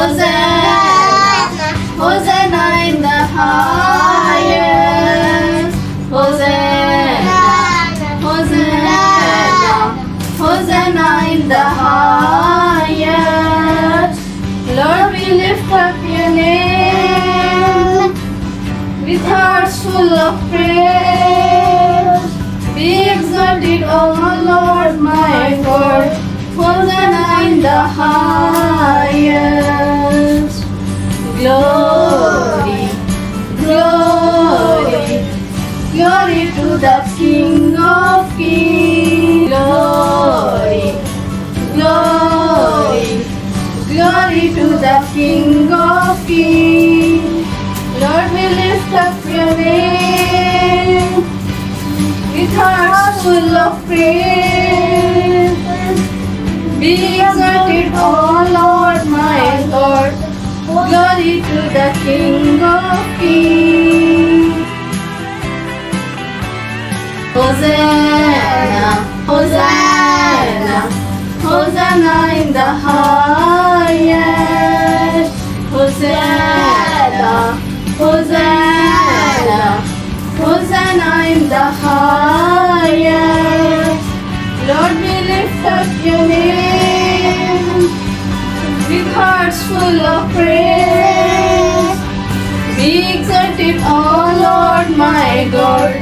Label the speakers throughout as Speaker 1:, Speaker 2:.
Speaker 1: Hosanna, Hosanna in the highest. Hosanna, Hosanna, Hosanna in the highest. Lord, we lift up your name with hearts full of praise. Be exalted, O Lord, my God. Hosanna in the highest. Glory, glory, glory to the King of Kings. Glory, glory, glory to the King of Kings. Lord, we lift up your name with hearts full of praise. Be exalted, O Lord, my God. Glory to the King of Kings. Hosanna, Hosanna, Hosanna in the highest. Hosanna, Hosanna, Hosanna in the highest. Lord, we lift up your name with hearts full of praise. Be exalted, O Lord, my God.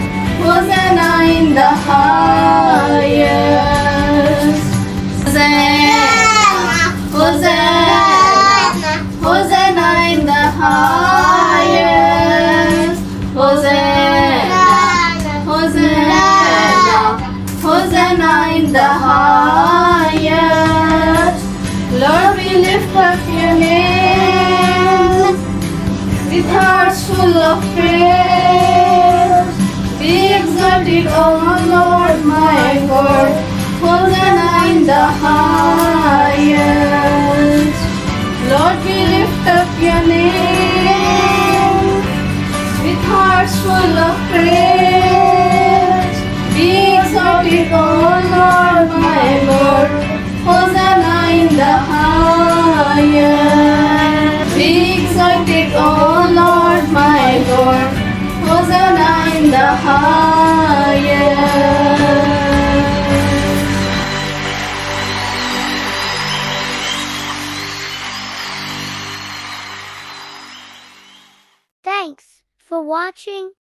Speaker 1: Hosanna in the highest. Hosanna, Hosanna, Hosanna in the highest. Hosanna, Hosanna, Hosanna in the highest. Lord, we lift up your name with hearts full of praise. Be exalted, O Lord, my God. Hosanna in the highest. Lord, we lift up your name with hearts full of praise. Be exalted, O Lord, my God. Hosanna in the highest. Be exalted, O Lord, my God. Hosanna in the highest.
Speaker 2: Thanks for watching.